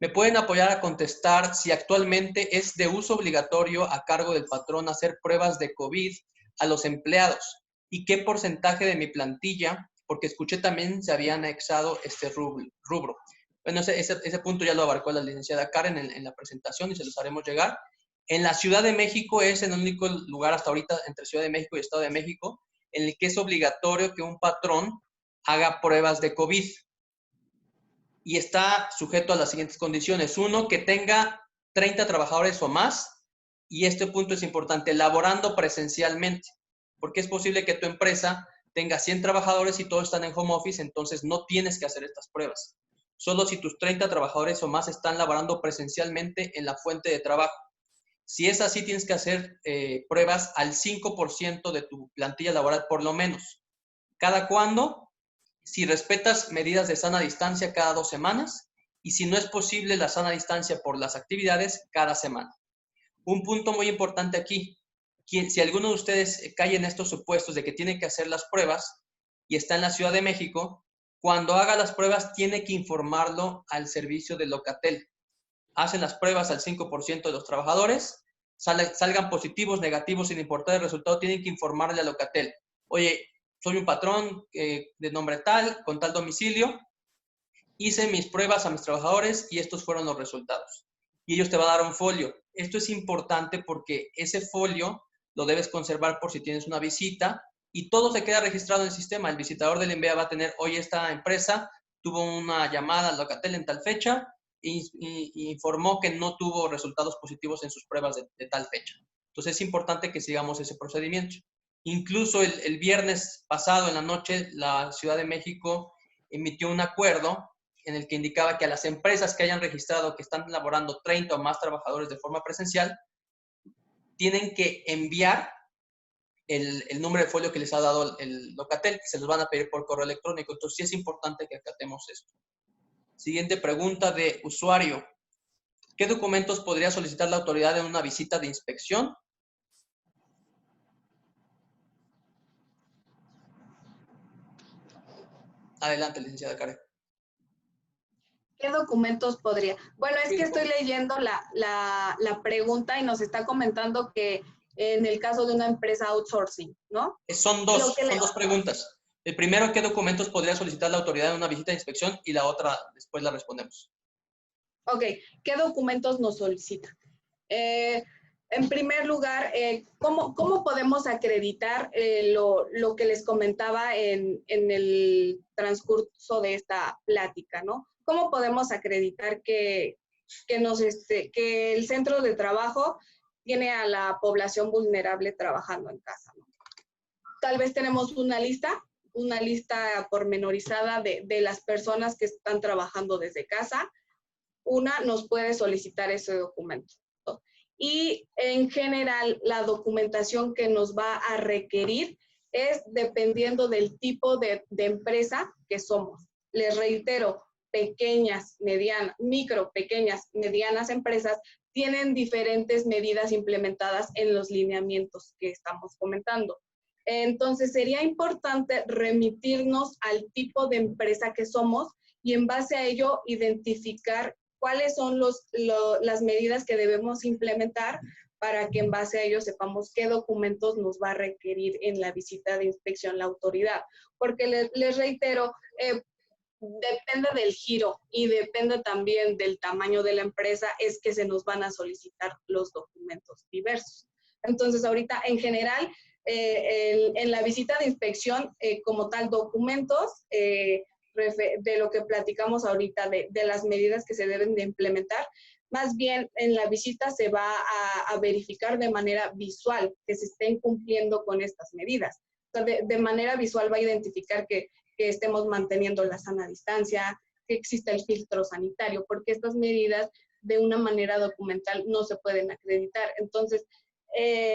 ¿Me pueden apoyar a contestar si actualmente es de uso obligatorio a cargo del patrón hacer pruebas de COVID a los empleados? ¿Y qué porcentaje de mi plantilla? Porque escuché también se había anexado este rubro. Bueno, ese punto ya lo abarcó la licenciada Karen en la presentación y se los haremos llegar. En la Ciudad de México es el único lugar hasta ahorita entre Ciudad de México y Estado de México en el que es obligatorio que un patrón haga pruebas de COVID. Y está sujeto a las siguientes condiciones. Uno, que tenga 30 trabajadores o más, y este punto es importante, laborando presencialmente, porque es posible que tu empresa tenga 100 trabajadores y todos están en home office, entonces no tienes que hacer estas pruebas. Solo si tus 30 trabajadores o más están laborando presencialmente en la fuente de trabajo. Si es así, tienes que hacer pruebas al 5% de tu plantilla laboral por lo menos. ¿Cada cuándo? Si respetas medidas de sana distancia cada 2 semanas y si no es posible la sana distancia por las actividades, cada semana. Un punto muy importante aquí, si alguno de ustedes cae en estos supuestos de que tiene que hacer las pruebas y está en la Ciudad de México, cuando haga las pruebas tiene que informarlo al servicio de Locatel. Hacen las pruebas al 5% de los trabajadores, salgan positivos, negativos, sin importar el resultado, tienen que informarle a Locatel. Oye, soy un patrón de nombre tal, con tal domicilio, hice mis pruebas a mis trabajadores y estos fueron los resultados. Y ellos te van a dar un folio. Esto es importante porque ese folio lo debes conservar por si tienes una visita y todo se queda registrado en el sistema. El visitador del INVEA va a tener, hoy esta empresa tuvo una llamada al Locatel en tal fecha y informó que no tuvo resultados positivos en sus pruebas de tal fecha. Entonces es importante que sigamos ese procedimiento. Incluso el viernes pasado en la noche, la Ciudad de México emitió un acuerdo en el que indicaba que a las empresas que hayan registrado que están laborando 30 o más trabajadores de forma presencial, tienen que enviar el número de folio que les ha dado el Locatel, que se los van a pedir por correo electrónico. Entonces sí es importante que acatemos esto. Siguiente pregunta de usuario. ¿Qué documentos podría solicitar la autoridad en una visita de inspección? Adelante, licenciada Karen. ¿Qué documentos podría? Bueno, es que estoy leyendo la pregunta y nos está comentando que en el caso de una empresa outsourcing, ¿no? Son dos preguntas. El primero, ¿qué documentos podría solicitar la autoridad en una visita de inspección? Y la otra, después la respondemos. Ok, ¿qué documentos nos solicita? En primer lugar, ¿cómo podemos acreditar lo que les comentaba en el transcurso de esta plática, ¿no? ¿Cómo podemos acreditar que el centro de trabajo tiene a la población vulnerable trabajando en casa, ¿no? Tal vez tenemos una lista pormenorizada de las personas que están trabajando desde casa. Una nos puede solicitar ese documento. Y en general, la documentación que nos va a requerir es dependiendo del tipo de empresa que somos. Les reitero, pequeñas, medianas empresas tienen diferentes medidas implementadas en los lineamientos que estamos comentando. Entonces, sería importante remitirnos al tipo de empresa que somos y en base a ello identificar cuáles son las medidas que debemos implementar para que en base a ello sepamos qué documentos nos va a requerir en la visita de inspección la autoridad. Porque les reitero, depende del giro y depende también del tamaño de la empresa, es que se nos van a solicitar los documentos diversos. Entonces, ahorita, en general, en la visita de inspección, como tal, documentos, de lo que platicamos ahorita, de las medidas que se deben de implementar, más bien en la visita se va a verificar de manera visual que se estén cumpliendo con estas medidas. O sea, de manera visual va a identificar que estemos manteniendo la sana distancia, que exista el filtro sanitario, porque estas medidas de una manera documental no se pueden acreditar. Entonces,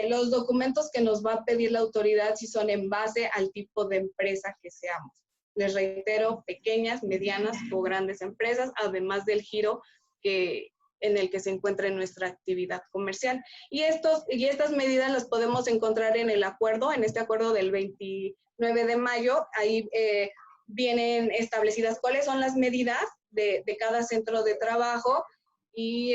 los documentos que nos va a pedir la autoridad sí son en base al tipo de empresa que seamos. Les reitero, pequeñas, medianas o grandes empresas, además del giro en el que se encuentra nuestra actividad comercial. Y estas medidas las podemos encontrar en el acuerdo, en este acuerdo del 29 de mayo. Ahí vienen establecidas cuáles son las medidas de cada centro de trabajo y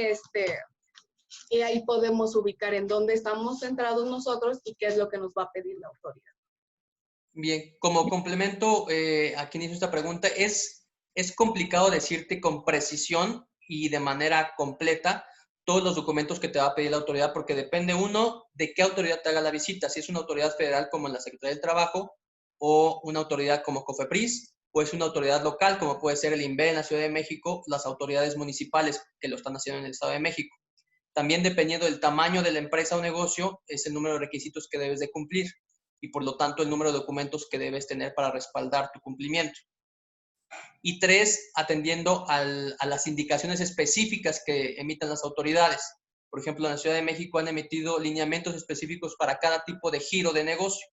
ahí podemos ubicar en dónde estamos centrados nosotros y qué es lo que nos va a pedir la autoridad. Bien, como complemento a quien hizo esta pregunta, es complicado decirte con precisión y de manera completa todos los documentos que te va a pedir la autoridad, porque depende, uno, de qué autoridad te haga la visita. Si es una autoridad federal como la Secretaría del Trabajo, o una autoridad como COFEPRIS, o es una autoridad local como puede ser el INVE en la Ciudad de México, las autoridades municipales que lo están haciendo en el Estado de México. También dependiendo del tamaño de la empresa o negocio, es el número de requisitos que debes de cumplir y por lo tanto el número de documentos que debes tener para respaldar tu cumplimiento. Y tres, atendiendo a las indicaciones específicas que emitan las autoridades. Por ejemplo, en la Ciudad de México han emitido lineamientos específicos para cada tipo de giro de negocio.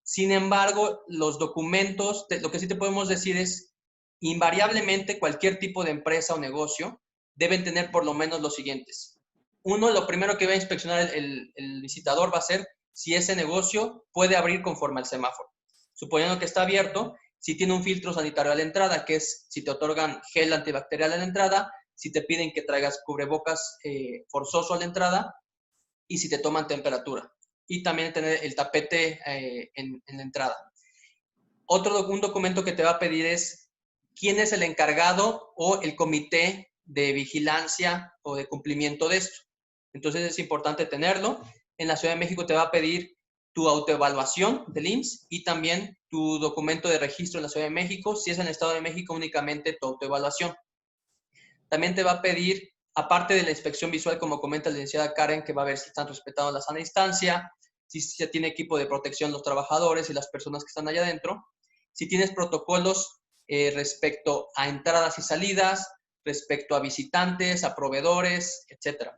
Sin embargo, los documentos, lo que sí te podemos decir es, invariablemente cualquier tipo de empresa o negocio deben tener por lo menos los siguientes. Uno, lo primero que va a inspeccionar el licitador va a ser si ese negocio puede abrir conforme al semáforo. Suponiendo que está abierto, si tiene un filtro sanitario a la entrada, que es si te otorgan gel antibacterial a la entrada, si te piden que traigas cubrebocas forzoso a la entrada y si te toman temperatura. Y también tener el tapete en la entrada. Un documento que te va a pedir es quién es el encargado o el comité de vigilancia o de cumplimiento de esto. Entonces es importante tenerlo. En la Ciudad de México te va a pedir tu autoevaluación del IMSS y también tu documento de registro en la Ciudad de México. Si es en el Estado de México, únicamente tu autoevaluación. También te va a pedir, aparte de la inspección visual, como comenta la licenciada Karen, que va a ver si están respetando la sana distancia, si se tiene equipo de protección los trabajadores y las personas que están allá adentro, si tienes protocolos respecto a entradas y salidas, respecto a visitantes, a proveedores, etc.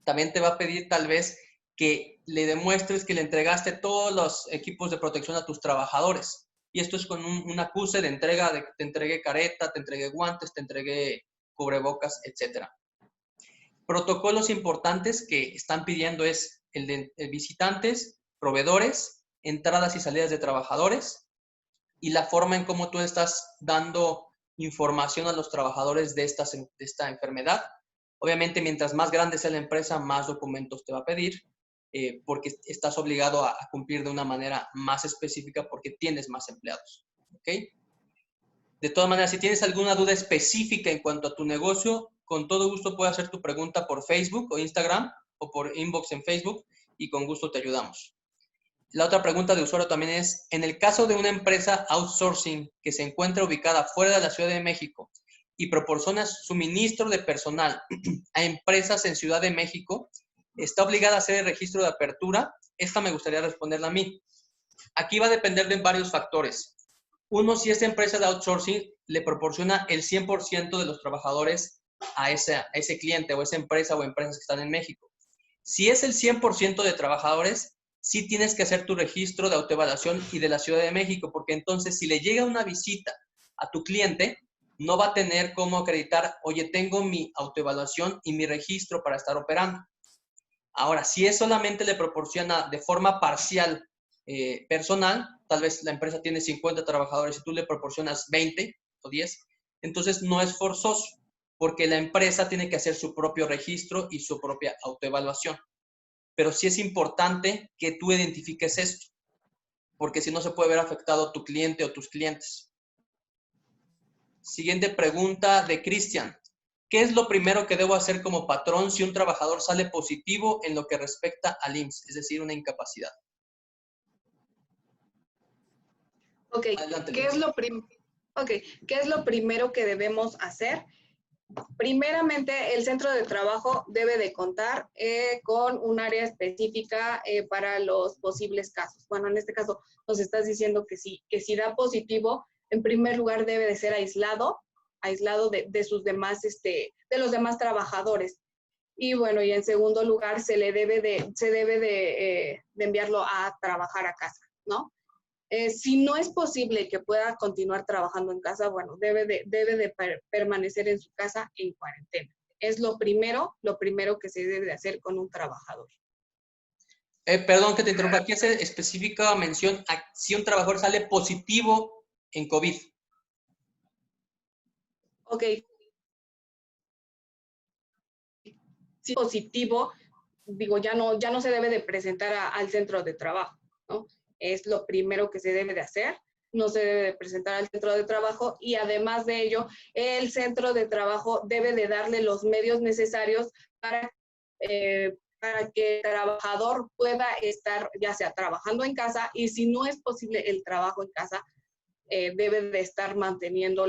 También te va a pedir tal vez que le demuestres que le entregaste todos los equipos de protección a tus trabajadores. Y esto es con un acuse de entrega, de que te entregué careta, te entregué guantes, te entregué cubrebocas, etc. Protocolos importantes que están pidiendo es el de visitantes, proveedores, entradas y salidas de trabajadores y la forma en cómo tú estás dando información a los trabajadores de esta enfermedad. Obviamente, mientras más grande sea la empresa, más documentos te va a pedir, porque estás obligado a cumplir de una manera más específica porque tienes más empleados. ¿Ok? De todas maneras, si tienes alguna duda específica en cuanto a tu negocio, con todo gusto puedes hacer tu pregunta por Facebook o Instagram o por inbox en Facebook y con gusto te ayudamos. La otra pregunta de usuario también es, en el caso de una empresa outsourcing que se encuentra ubicada fuera de la Ciudad de México y proporciona suministro de personal a empresas en Ciudad de México, ¿está obligada a hacer el registro de apertura? Esta me gustaría responderla a mí. Aquí va a depender de varios factores. Uno, si esta empresa de outsourcing le proporciona el 100% de los trabajadores a ese cliente o esa empresa o empresas que están en México. Si es el 100% de trabajadores, sí tienes que hacer tu registro de autoevaluación y de la Ciudad de México, porque entonces si le llega una visita a tu cliente, no va a tener cómo acreditar, oye, tengo mi autoevaluación y mi registro para estar operando. Ahora, si es solamente le proporciona de forma parcial personal, tal vez la empresa tiene 50 trabajadores y tú le proporcionas 20 o 10, entonces no es forzoso, porque la empresa tiene que hacer su propio registro y su propia autoevaluación. Pero sí es importante que tú identifiques esto, porque si no se puede ver afectado tu cliente o tus clientes. Siguiente pregunta de Cristian. ¿Qué es lo primero que debo hacer como patrón si un trabajador sale positivo en lo que respecta al IMSS, es decir, una incapacidad? Ok, Adelante, ¿qué es lo primero que debemos hacer? Primeramente, el centro de trabajo debe de contar con un área específica para los posibles casos. Bueno, en este caso nos estás diciendo que si da positivo, en primer lugar debe de ser aislado de sus demás, de los demás trabajadores. Y bueno, y en segundo lugar se debe de enviarlo a trabajar a casa, ¿no? Si no es posible que pueda continuar trabajando en casa, bueno, debe de permanecer en su casa en cuarentena. Es lo primero que se debe de hacer con un trabajador. Perdón que te interrumpa, aquí hace específica mención a si un trabajador sale positivo en COVID. Ok. Si positivo, digo, ya no se debe de presentar al centro de trabajo, ¿no? Es lo primero que se debe de hacer. No se debe de presentar al centro de trabajo y además de ello, el centro de trabajo debe de darle los medios necesarios para, para que el trabajador pueda estar ya sea trabajando en casa, y si no es posible el trabajo en casa, debe de estar manteniendo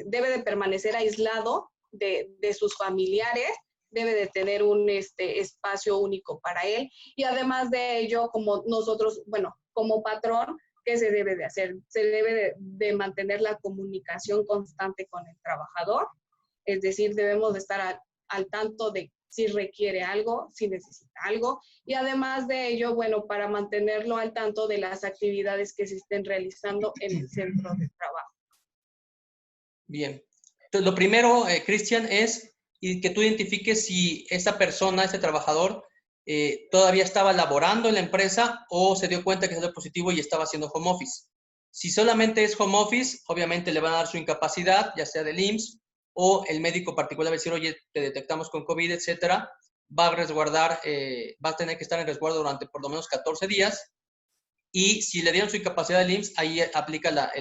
debe de permanecer aislado de sus familiares, debe de tener un espacio único para él, y además de ello, como nosotros, bueno, como patrón, ¿qué se debe de hacer? Se debe de mantener la comunicación constante con el trabajador, es decir, debemos de estar al tanto de si requiere algo, si necesita algo, y además de ello, bueno, para mantenerlo al tanto de las actividades que se estén realizando en el centro de trabajo. Bien. Entonces, lo primero, Cristian, es que tú identifiques si esa persona, ese trabajador, todavía estaba laborando en la empresa o se dio cuenta que salió positivo y estaba haciendo home office. Si solamente es home office, obviamente le van a dar su incapacidad, ya sea del IMSS, o el médico particular va a decir, oye, te detectamos con COVID, etcétera, va a resguardar, va a tener que estar en resguardo durante por lo menos 14 días, y si le dieron su incapacidad del IMSS, ahí aplica la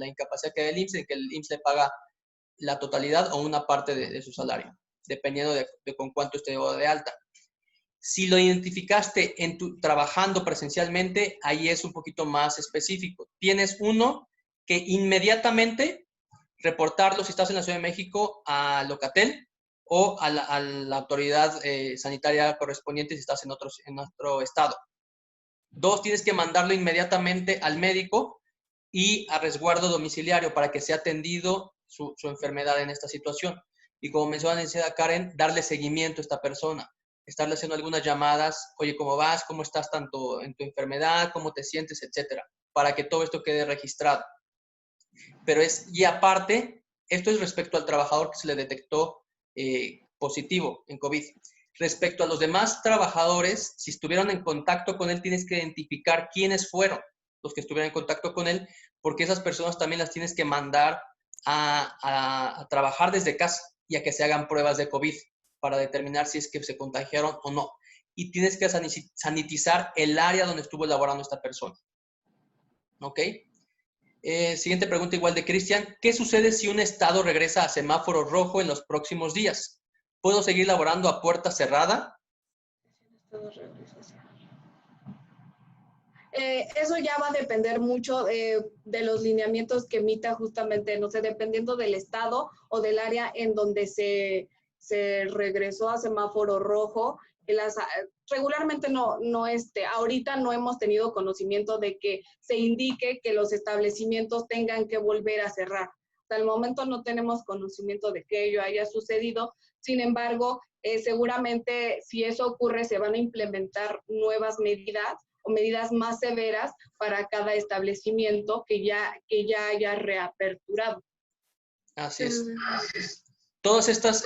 incapacidad que da el IMSS, en que el IMSS le paga la totalidad o una parte de su salario, dependiendo de con cuánto esté de alta. Si lo identificaste trabajando presencialmente, ahí es un poquito más específico. Tienes uno que inmediatamente reportarlo si estás en la Ciudad de México a Locatel o a la autoridad sanitaria correspondiente si estás en otro estado. 2, tienes que mandarlo inmediatamente al médico y a resguardo domiciliario para que sea atendido su enfermedad en esta situación. Y como mencionaba la licenciada Karen, darle seguimiento a esta persona, estarle haciendo algunas llamadas, oye, ¿cómo vas? ¿Cómo estás tanto en tu enfermedad? ¿Cómo te sientes? Etcétera, para que todo esto quede registrado. Pero y aparte, esto es respecto al trabajador que se le detectó positivo en COVID. Respecto a los demás trabajadores, si estuvieron en contacto con él, tienes que identificar quiénes fueron los que estuvieron en contacto con él, porque esas personas también las tienes que mandar a trabajar desde casa y a que se hagan pruebas de COVID para determinar si es que se contagiaron o no. Y tienes que sanitizar el área donde estuvo laborando esta persona. ¿Ok? Siguiente pregunta igual de Cristian. ¿Qué sucede si un estado regresa a semáforo rojo en los próximos días? ¿Puedo seguir laborando a puerta cerrada? Eso ya va a depender mucho de los lineamientos que emita justamente, no sé, dependiendo del estado o del área en donde se regresó a semáforo rojo. Regularmente ahorita no hemos tenido conocimiento de que se indique que los establecimientos tengan que volver a cerrar. Hasta el momento no tenemos conocimiento de que ello haya sucedido. Sin embargo, seguramente si eso ocurre, se van a implementar nuevas medidas o medidas más severas para cada establecimiento que ya haya reaperturado. Así es. Todas estas,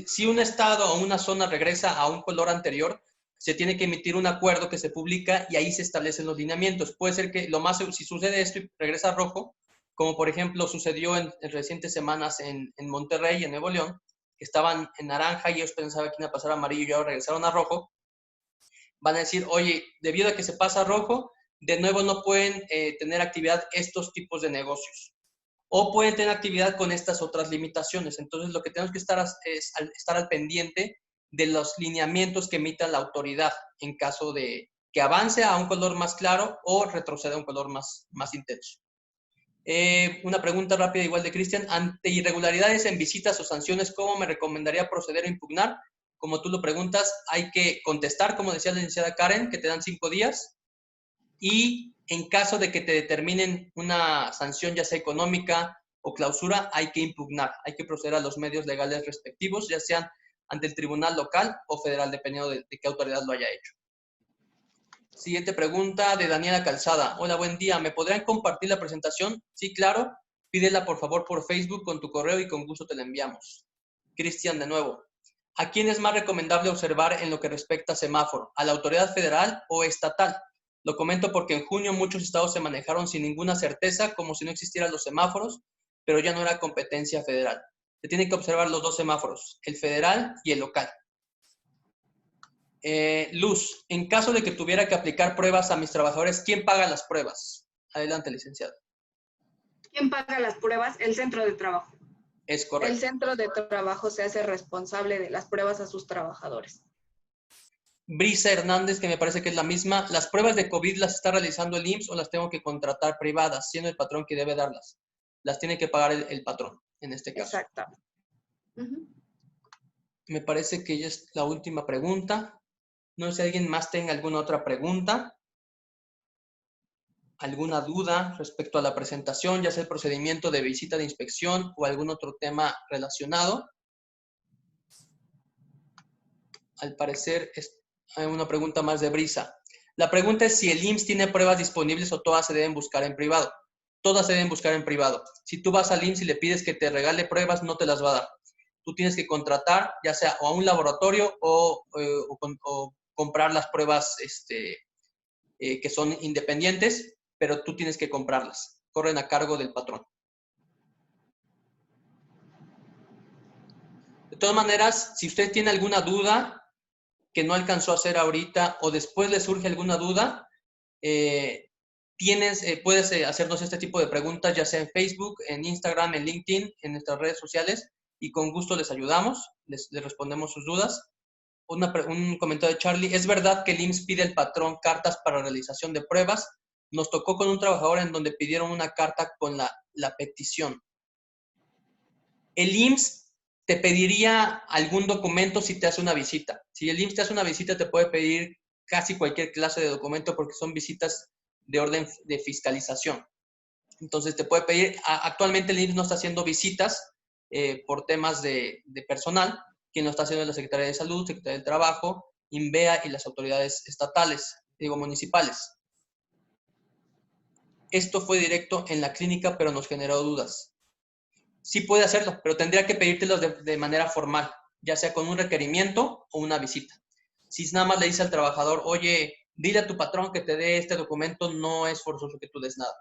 si un estado o una zona regresa a un color anterior, se tiene que emitir un acuerdo que se publica y ahí se establecen los lineamientos. Puede ser que si sucede esto y regresa a rojo, como por ejemplo sucedió en recientes semanas en Monterrey, en Nuevo León, que estaban en naranja y ellos pensaban que iban a pasar a amarillo y ahora regresaron a rojo, van a decir, oye, debido a que se pasa a rojo, de nuevo no pueden tener actividad estos tipos de negocios. O pueden tener actividad con estas otras limitaciones. Entonces, lo que tenemos que estar es estar al pendiente de los lineamientos que emita la autoridad en caso de que avance a un color más claro o retroceda a un color más intenso. Una pregunta rápida igual de Cristian. Ante irregularidades en visitas o sanciones, ¿cómo me recomendaría proceder a impugnar? Como tú lo preguntas, hay que contestar, como decía la licenciada Karen, que te dan 5 días. Y en caso de que te determinen una sanción, ya sea económica o clausura, hay que impugnar, hay que proceder a los medios legales respectivos, ya sean ante el tribunal local o federal, dependiendo de qué autoridad lo haya hecho. Siguiente pregunta de Daniela Calzada. Hola, buen día. ¿Me podrían compartir la presentación? Sí, claro. Pídela por favor por Facebook con tu correo y con gusto te la enviamos. Cristian, de nuevo. ¿A quién es más recomendable observar en lo que respecta a semáforo? ¿A la autoridad federal o estatal? Lo comento porque en junio muchos estados se manejaron sin ninguna certeza, como si no existieran los semáforos, pero ya no era competencia federal. Se tienen que observar los dos semáforos, el federal y el local. Luz, en caso de que tuviera que aplicar pruebas a mis trabajadores, ¿quién paga las pruebas? Adelante, licenciada. ¿Quién paga las pruebas? El centro de trabajo. Es El correcto. centro de trabajo se hace responsable de las pruebas a sus trabajadores. Brisa Hernández, que me parece que es la misma. ¿Las pruebas de COVID las está realizando el IMSS o las tengo que contratar privadas, siendo el patrón que debe darlas? Las tiene que pagar el patrón, en este caso. Exacto. Uh-huh. Me parece que ya es la última pregunta. No sé si alguien más tenga alguna otra pregunta, alguna duda respecto a la presentación, ya sea el procedimiento de visita de inspección o algún otro tema relacionado. Al parecer hay una pregunta más de Brisa. La pregunta es si el IMSS tiene pruebas disponibles o todas se deben buscar en privado. Todas se deben buscar en privado. Si tú vas al IMSS y le pides que te regale pruebas, no te las va a dar. Tú tienes que contratar, ya sea o a un laboratorio o comprar las pruebas que son independientes, pero tú tienes que comprarlas. Corren a cargo del patrón. De todas maneras, si usted tiene alguna duda que no alcanzó a hacer ahorita o después le surge alguna duda, puedes hacernos este tipo de preguntas, ya sea en Facebook, en Instagram, en LinkedIn, en nuestras redes sociales, y con gusto les ayudamos, les respondemos sus dudas. Un comentario de Charlie: ¿es verdad que el IMSS pide al patrón cartas para realización de pruebas? Nos tocó con un trabajador en donde pidieron una carta con la petición. El IMSS te pediría algún documento si te hace una visita. Si el IMSS te hace una visita, te puede pedir casi cualquier clase de documento porque son visitas de orden de fiscalización. Entonces te puede pedir, actualmente el IMSS no está haciendo visitas por temas de personal. Quien lo está haciendo es la Secretaría de Salud, Secretaría del Trabajo, INVEA y las autoridades estatales, municipales. Esto fue directo en la clínica, pero nos generó dudas. Sí puede hacerlo, pero tendría que pedírtelo de manera formal, ya sea con un requerimiento o una visita. Si nada más le dice al trabajador: oye, dile a tu patrón que te dé este documento, no es forzoso que tú des nada.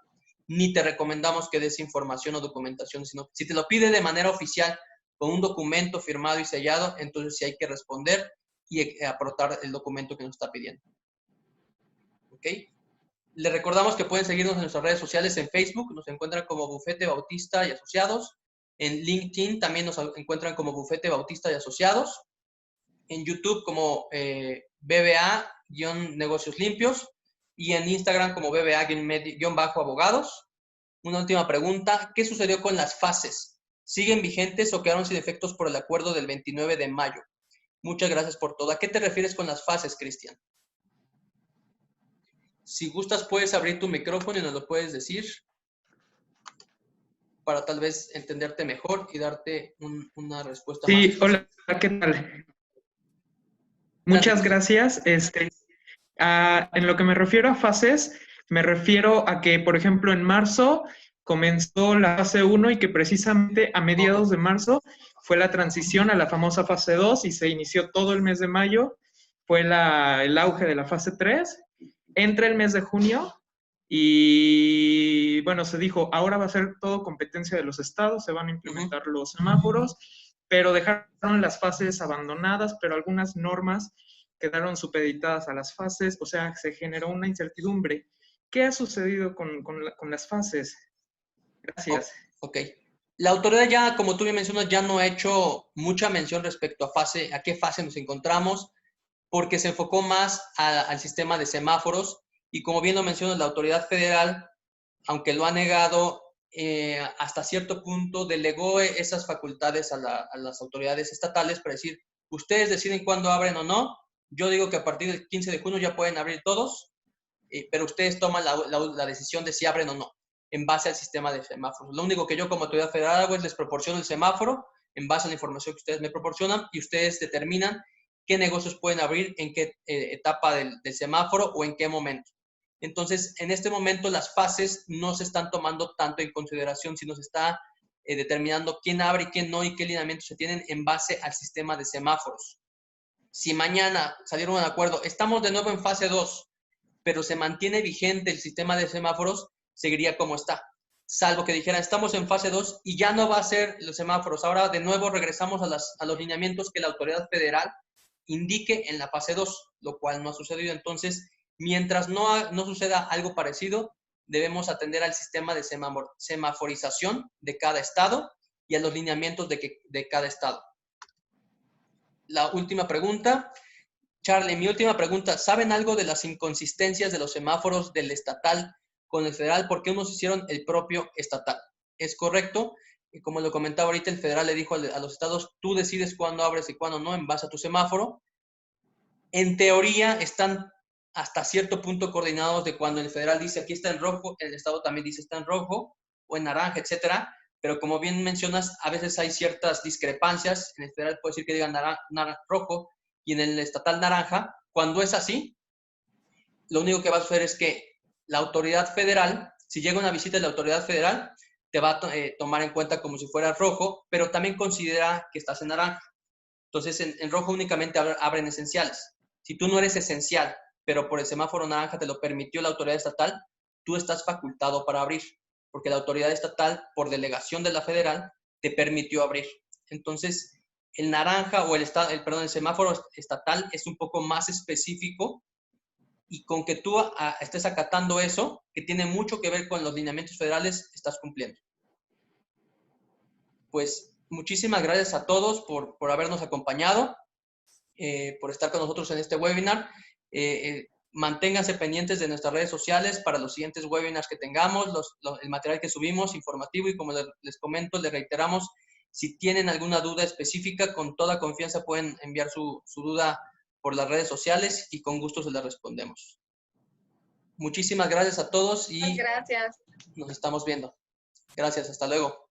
Ni te recomendamos que des información o documentación, sino si te lo pide de manera oficial, con un documento firmado y sellado, entonces sí hay que responder y aportar el documento que nos está pidiendo. ¿Ok? Les recordamos que pueden seguirnos en nuestras redes sociales. En Facebook nos encuentran como Bufete Bautista y Asociados. En LinkedIn también nos encuentran como Bufete Bautista y Asociados. En YouTube como BBA-Negocios Limpios. Y en Instagram como BBA-Abogados. Una última pregunta: ¿qué sucedió con las fases? ¿Siguen vigentes o quedaron sin efectos por el acuerdo del 29 de mayo? Muchas gracias por todo. ¿A qué te refieres con las fases, Cristian? Si gustas, puedes abrir tu micrófono y nos lo puedes decir para tal vez entenderte mejor y darte una respuesta más. Sí, hola, ¿qué tal? Gracias. Muchas gracias. En lo que me refiero a fases, me refiero a que, por ejemplo, en marzo comenzó la fase 1 y que precisamente a mediados de marzo fue la transición a la famosa fase 2 y se inició todo el mes de mayo. Fue el auge de la fase 3. Entra el mes de junio y, bueno, se dijo, ahora va a ser todo competencia de los estados, se van a implementar los semáforos, pero dejaron las fases abandonadas, pero algunas normas quedaron supeditadas a las fases, o sea, se generó una incertidumbre. ¿Qué ha sucedido con las fases? Gracias. Ok. La autoridad ya, como tú bien mencionas, ya no ha hecho mucha mención respecto a qué fase nos encontramos, porque se enfocó más al sistema de semáforos y, como bien lo mencionas, la autoridad federal, aunque lo ha negado, hasta cierto punto delegó esas facultades a las autoridades estatales para decir: ustedes deciden cuándo abren o no. Yo digo que a partir del 15 de junio ya pueden abrir todos, pero ustedes toman la decisión de si abren o no, en base al sistema de semáforos. Lo único que yo como autoridad federal hago es les proporciono el semáforo en base a la información que ustedes me proporcionan y ustedes determinan qué negocios pueden abrir, en qué etapa del semáforo o en qué momento. Entonces, en este momento las fases no se están tomando tanto en consideración, sino se está determinando quién abre y quién no y qué lineamientos se tienen en base al sistema de semáforos. Si mañana salieron a un acuerdo, estamos de nuevo en fase 2, pero se mantiene vigente el sistema de semáforos, seguiría como está. Salvo que dijeran: estamos en fase 2 y ya no va a ser los semáforos. Ahora de nuevo regresamos a los lineamientos que la autoridad federal indique en la fase 2, lo cual no ha sucedido. Entonces, mientras no suceda algo parecido, debemos atender al sistema de semaforización de cada estado y a los lineamientos de cada estado. La última pregunta. Charlie, mi última pregunta. ¿Saben algo de las inconsistencias de los semáforos del estatal con el federal? ¿Por qué unos hicieron el propio estatal? ¿Es correcto? Y como lo comentaba ahorita, el federal le dijo a los estados, tú decides cuándo abres y cuándo no en base a tu semáforo. En teoría están hasta cierto punto coordinados de cuando el federal dice aquí está en rojo, el estado también dice está en rojo o en naranja, etcétera. Pero como bien mencionas, a veces hay ciertas discrepancias. En el federal puede decir que digan rojo y en el estatal naranja. Cuando es así, lo único que va a suceder es que la autoridad federal, si llega una visita de la autoridad federal, te va a tomar en cuenta como si fuera rojo, pero también considera que estás en naranja. Entonces, en rojo únicamente abren esenciales. Si tú no eres esencial, pero por el semáforo naranja te lo permitió la autoridad estatal, tú estás facultado para abrir, porque la autoridad estatal, por delegación de la federal, te permitió abrir. Entonces, el naranja o el semáforo estatal es un poco más específico, y con que tú estés acatando eso, que tiene mucho que ver con los lineamientos federales, estás cumpliendo. Pues muchísimas gracias a todos por habernos acompañado, por estar con nosotros en este webinar. Manténganse pendientes de nuestras redes sociales para los siguientes webinars que tengamos, el material que subimos informativo, y como les comento, les reiteramos, si tienen alguna duda específica, con toda confianza pueden enviar su duda por las redes sociales y con gusto se las respondemos. Muchísimas gracias a todos y gracias. nos estamos viendo. Gracias, hasta luego.